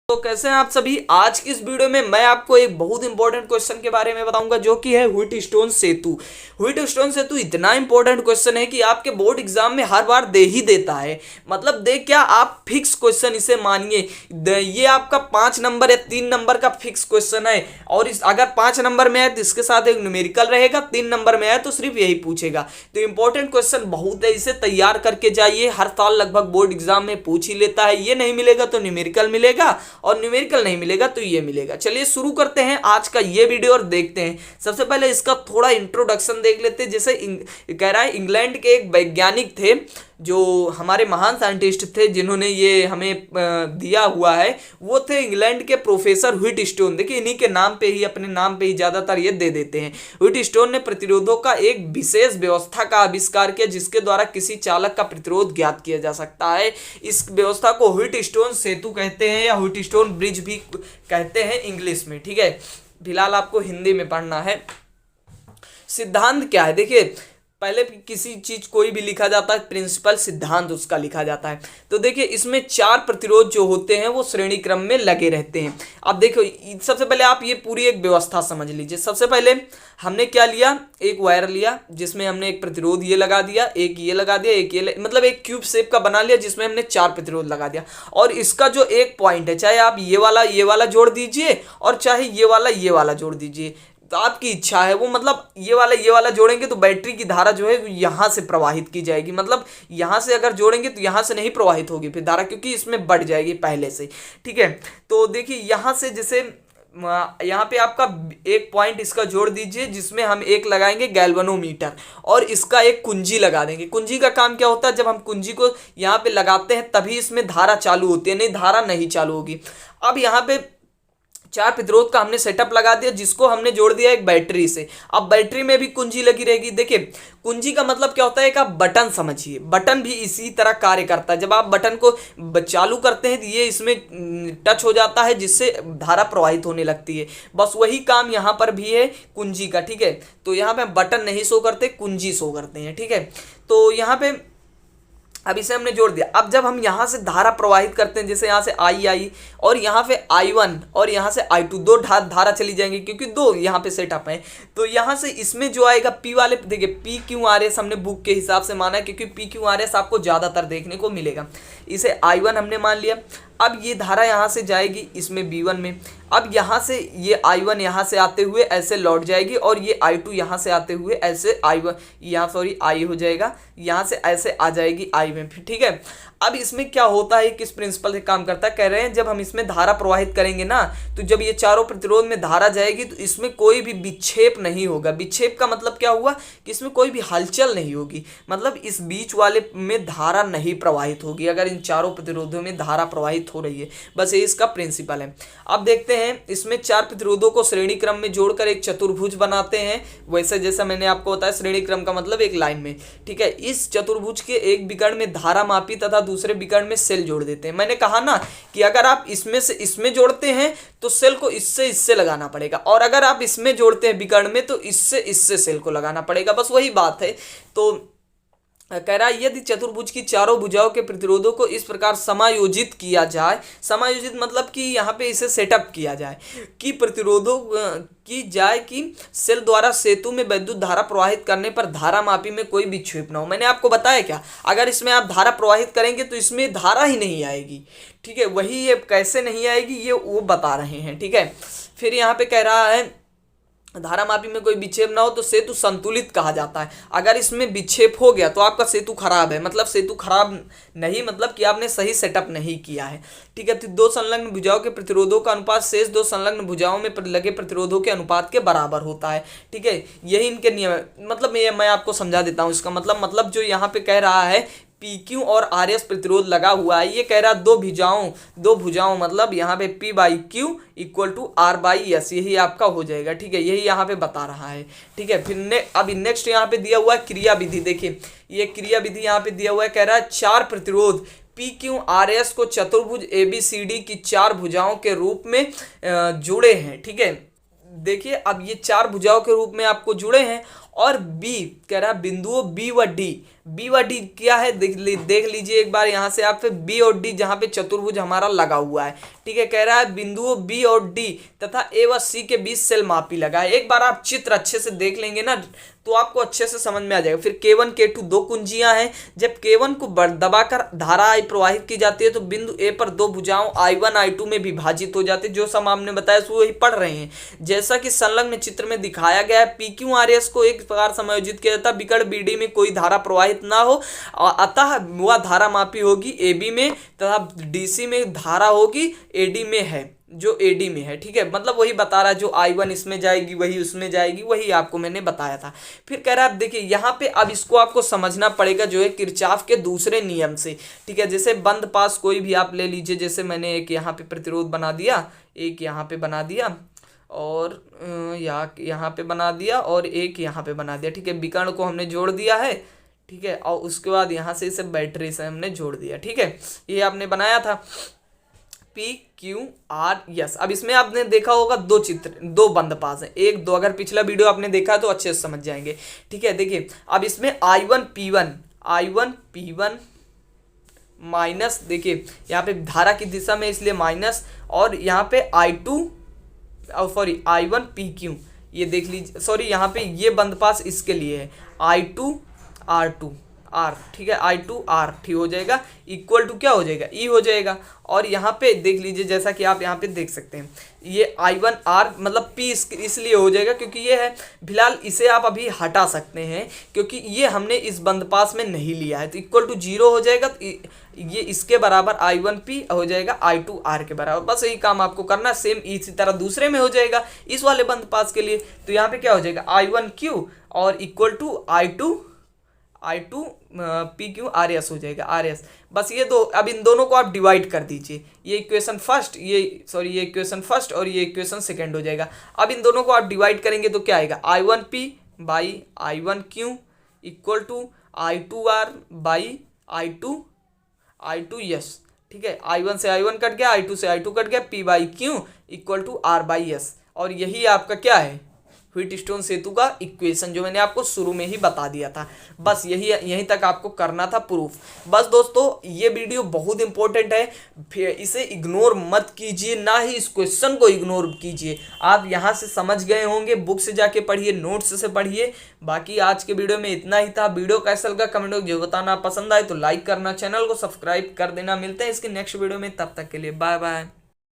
तो कैसे हैं आप सभी। आज की इस वीडियो में मैं आपको एक बहुत इंपॉर्टेंट क्वेश्चन के बारे में बताऊंगा जो कि है व्हीटस्टोन सेतु। व्हीटस्टोन सेतु इतना इंपॉर्टेंट क्वेश्चन है कि आपके बोर्ड एग्जाम में हर बार दे ही देता है। मतलब दे क्या, आप फिक्स क्वेश्चन इसे मानिए। ये आपका 5 नंबर या 3 नंबर का फिक्स क्वेश्चन है। और अगर 5 नंबर में है तो इसके साथ एक न्यूमेरिकल रहेगा, 3 नंबर में है तो सिर्फ यही पूछेगा। तो इंपॉर्टेंट क्वेश्चन बहुत है, इसे तैयार करके जाइए। हर साल लगभग बोर्ड एग्जाम में पूछ ही लेता है। ये नहीं मिलेगा तो न्यूमेरिकल मिलेगा, और न्यूमेरिकल नहीं मिलेगा तो ये मिलेगा। चलिए शुरू करते हैं आज का ये वीडियो और देखते हैं। सबसे पहले इसका थोड़ा इंट्रोडक्शन देख लेते हैं। जैसे कह रहा है इंग्लैंड के एक वैज्ञानिक थे जो हमारे महान साइंटिस्ट थे जिन्होंने ये हमें दिया हुआ है, वो थे इंग्लैंड के प्रोफेसर व्हीटस्टोन। देखिए इन्हीं के नाम पे ही, अपने नाम पे ही ज्यादातर ये दे देते हैं। व्हीटस्टोन ने प्रतिरोधों का एक विशेष व्यवस्था का आविष्कार किया जिसके द्वारा किसी चालक का प्रतिरोध ज्ञात किया जा सकता है। इस व्यवस्था को व्हीटस्टोन सेतु कहते हैं या व्हीटस्टोन ब्रिज भी कहते हैं इंग्लिश में। ठीक है, फिलहाल आपको हिंदी में पढ़ना है। सिद्धांत क्या है, देखिए पहले किसी चीज कोई भी लिखा जाता है, प्रिंसिपल सिद्धांत उसका लिखा जाता है। तो देखिए इसमें 4 प्रतिरोध जो होते हैं वो श्रेणी क्रम में लगे रहते हैं। अब देखो सबसे पहले आप ये पूरी एक व्यवस्था समझ लीजिए। सबसे पहले हमने क्या लिया, एक वायर लिया जिसमें हमने एक प्रतिरोध ये लगा दिया, एक ये लगा दिया, एक ये मतलब एक क्यूब शेप का बना लिया जिसमें हमने 4 प्रतिरोध लगा दिया। और इसका जो एक पॉइंट है, चाहे आप ये वाला जोड़ दीजिए और चाहे ये वाला जोड़ दीजिए, तो आपकी इच्छा है। वो मतलब ये वाला जोड़ेंगे तो बैटरी की धारा जो है यहाँ से प्रवाहित की जाएगी। मतलब यहाँ से अगर जोड़ेंगे तो यहाँ से नहीं प्रवाहित होगी फिर धारा, क्योंकि इसमें बढ़ जाएगी पहले से। ठीक है, तो देखिए यहाँ से जैसे यहाँ पे आपका एक पॉइंट इसका जोड़ दीजिए जिसमें हम एक लगाएंगे गैल्वेनोमीटर और इसका एक कुंजी लगा देंगे। कुंजी का काम क्या होता है, जब हम कुंजी को यहाँ पे लगाते हैं तभी इसमें धारा चालू होती है, नहीं धारा नहीं चालू होगी। अब यहाँ पे 4 प्रतिरोध का हमने सेटअप लगा दिया जिसको हमने जोड़ दिया एक बैटरी से। अब बैटरी में भी कुंजी लगी रहेगी। देखिए कुंजी का मतलब क्या होता है, एक आप बटन समझिए। बटन भी इसी तरह कार्य करता है। जब आप बटन को चालू करते हैं तो ये इसमें टच हो जाता है जिससे धारा प्रवाहित होने लगती है। बस वही काम यहाँ पर भी है कुंजी का। ठीक है, तो यहाँ पे बटन नहीं शो करते, कुंजी शो करते हैं। ठीक है, तो यहाँ पे अब इसे हमने जोड़ दिया। अब जब हम यहाँ से धारा प्रवाहित करते हैं, जैसे यहाँ से आई और यहाँ पे I1 और यहाँ से I2, 2 धारा चली जाएंगी क्योंकि 2 यहाँ पे सेटअप है। तो यहाँ से इसमें जो आएगा P वाले, देखिए PQRS हमने बुक के हिसाब से माना है क्योंकि PQRS आपको ज़्यादातर देखने को मिलेगा। इसे I1 हमने मान लिया। अब ये धारा यहाँ से जाएगी इसमें B1 में। अब यहाँ से ये I1 यहाँ से आते हुए ऐसे लौट जाएगी और ये I2 यहाँ से आते हुए ऐसे I1 यहाँ I हो जाएगा, यहाँ से ऐसे आ जाएगी I में। फिर ठीक है, अब इसमें क्या होता है, किस प्रिंसिपल से काम करता है, कह रहे हैं जब हम इसमें धारा प्रवाहित करेंगे ना, तो जब ये चारों प्रतिरोध में धारा जाएगी तो इसमें कोई भी विक्षेप नहीं होगा। विक्षेप का मतलब क्या हुआ कि इसमें कोई भी हलचल नहीं होगी, मतलब इस बीच वाले में धारा नहीं प्रवाहित होगी अगर इन चारों प्रतिरोधों में धारा प्रवाहित हो रही है। बस ये इसका प्रिंसिपल है। अब देखते हैं इसमें 4 प्रतिरोधों को श्रेणी क्रम में जोड़कर एक चतुर्भुज बनाते हैं। वैसे जैसा मैंने आपको बताया, श्रेणी क्रम का मतलब एक लाइन में। ठीक है, इस चतुर्भुज के एक विकर्ण में धारा मापी तथा दूसरे विकर्ण में सेल जोड़ देते हैं। मैंने कहा ना कि अगर आप इसमें से इसमें जोड़ते हैं तो सेल को इससे लगाना पड़ेगा, और अगर आप इसमें जोड़ते हैं विकर्ण में तो इससे सेल को लगाना पड़ेगा। बस वही बात है। तो कह रहा है यदि चतुर्भुज की चारों भुजाओं के प्रतिरोधों को इस प्रकार समायोजित किया जाए, समायोजित मतलब कि यहाँ पे इसे सेटअप किया जाए कि प्रतिरोधों की जाए कि सेल द्वारा सेतु में विद्युत धारा प्रवाहित करने पर धारा मापी में कोई विक्षेप न हो। मैंने आपको बताया क्या, अगर इसमें आप धारा प्रवाहित करेंगे तो इसमें धारा ही नहीं आएगी। ठीक है, वही ये कैसे नहीं आएगी ये वो बता रहे हैं। ठीक है, फिर यहाँ पे कह रहा है धारा मापी में कोई विक्षेप ना हो तो सेतु संतुलित कहा जाता है। अगर इसमें विक्षेप हो गया तो आपका सेतु खराब है, मतलब सेतु खराब नहीं, मतलब कि आपने सही सेटअप नहीं किया है। ठीक है, तो 2 संलग्न भुजाओं के प्रतिरोधों का अनुपात शेष 2 संलग्न भुजाओं में लगे प्रतिरोधों के अनुपात के बराबर होता है। ठीक है, यही इनके नियम है। मतलब ये मैं आपको समझा देता हूँ इसका मतलब जो यहाँ पे कह रहा है PQ और RS प्रतिरोध लगा हुआ है। ये कह रहा है दो भुजाओं मतलब यहाँ पे P/Q = R/S, यही आपका हो जाएगा। ठीक है, यही यहाँ पे बता रहा है। ठीक है, फिर अभी नेक्स्ट यहाँ पे दिया हुआ है क्रिया विधि। देखिए ये क्रिया विधि यहाँ पे दिया हुआ है, कह रहा है 4 प्रतिरोध PQRS को चतुर्भुज ABCD की 4 भुजाओं के रूप में जुड़े हैं। ठीक है, देखिए अब ये 4 भुजाओं के रूप में आपको जुड़े हैं और बी कह रहा है बिंदुओं बी व डी। बी व डी क्या है देख लीजिए एक बार यहाँ से आप, बी और डी जहाँ पे चतुर्भुज हमारा लगा हुआ है, ठीक है। कह रहा है बिंदुओं बी और डी तथा ए व सी के बीच सेल मापी लगा है। एक बार आप चित्र अच्छे से देख लेंगे ना तो आपको अच्छे से समझ में आ जाएगा। फिर K1 K2 दो कुंजियां हैं। जब K1 को दबाकर धारा I प्रवाहित की जाती है तो बिंदु A पर दो भुजाओं I1 I2 में विभाजित हो जाते हैं। जो सम हमने बताया सो वही पढ़ रहे हैं। जैसा कि संलग्न चित्र में दिखाया गया है, PQRS को एक प्रकार समायोजित किया जाता है विकर्ण BD में कोई धारा प्रवाहित ना हो, अतः वह धारा मापी होगी AB में तथा DC में धारा होगी AD में है, जो AD में है, ठीक है। मतलब वही बता रहा है, जो I1 इसमें जाएगी वही उसमें जाएगी, वही आपको मैंने बताया था। फिर कह रहा है देखिए यहाँ पे अब इसको आपको समझना पड़ेगा जो है किरचॉफ के दूसरे नियम से, ठीक है। जैसे बंद पास कोई भी आप ले लीजिए, जैसे मैंने एक यहाँ पे प्रतिरोध बना दिया, एक यहाँ पे बना दिया और यहाँ पे बना दिया और एक यहाँ पे बना दिया, ठीक है। विकर्ण को हमने जोड़ दिया है, ठीक है। और उसके बाद यहाँ से इसे बैटरी से हमने जोड़ दिया, ठीक है। ये आपने बनाया था PQRS। अब इसमें आपने देखा होगा दो चित्र, दो बंद पास है, एक दो, अगर पिछला वीडियो आपने देखा तो अच्छे से समझ जाएंगे, ठीक है। देखिए अब इसमें I1 P1 माइनस, देखिए यहाँ पे धारा की दिशा में इसलिए माइनस, और यहाँ पे I1 PQ, ये देख लीजिए, सॉरी यहाँ पे ये बंद पास इसके लिए है I2 R, ठीक है। I2 R ठीक हो जाएगा, इक्वल टू क्या हो जाएगा, E हो जाएगा। और यहाँ पे देख लीजिए जैसा कि आप यहाँ पे देख सकते हैं, ये I1 R मतलब P इसलिए हो जाएगा क्योंकि ये है। फिलहाल इसे आप अभी हटा सकते हैं क्योंकि ये हमने इस बंद पास में नहीं लिया है, तो इक्वल टू 0 हो जाएगा। तो ये इसके बराबर I1 P हो जाएगा I2 R के बराबर। बस यही काम आपको करना है। सेम इसी तरह दूसरे में हो जाएगा इस वाले बंद पास के लिए। तो यहाँ पे क्या हो जाएगा I1 Q और इक्वल टू I2 PQRS हो जाएगा, RS। बस ये दो, अब इन दोनों को आप डिवाइड कर दीजिए, ये इक्वेशन फर्स्ट, ये इक्वेशन फर्स्ट और ये इक्वेशन सेकंड हो जाएगा। अब इन दोनों को आप डिवाइड करेंगे तो क्या आएगा, I1P by I1Q equal to I2R by I2S, ठीक है। I1 से I1 कट गया, I2 से I2 कट गया, P by Q equal to R by S। और यही आपका क्या है, व्हीटस्टोन सेतु का इक्वेशन, जो मैंने आपको शुरू में ही बता दिया था। बस यहीं तक आपको करना था प्रूफ। बस दोस्तों ये वीडियो बहुत इंपॉर्टेंट है, फिर इसे इग्नोर मत कीजिए, ना ही इस क्वेश्चन को इग्नोर कीजिए। आप यहाँ से समझ गए होंगे, बुक से जाके पढ़िए, नोट्स से पढ़िए। बाकी आज के वीडियो में इतना ही था। वीडियो कैसा लगा कमेंट में जो बताना, पसंद आए तो लाइक करना, चैनल को सब्सक्राइब कर देना। मिलते हैं इसके नेक्स्ट वीडियो में, तब तक के लिए बाय बाय।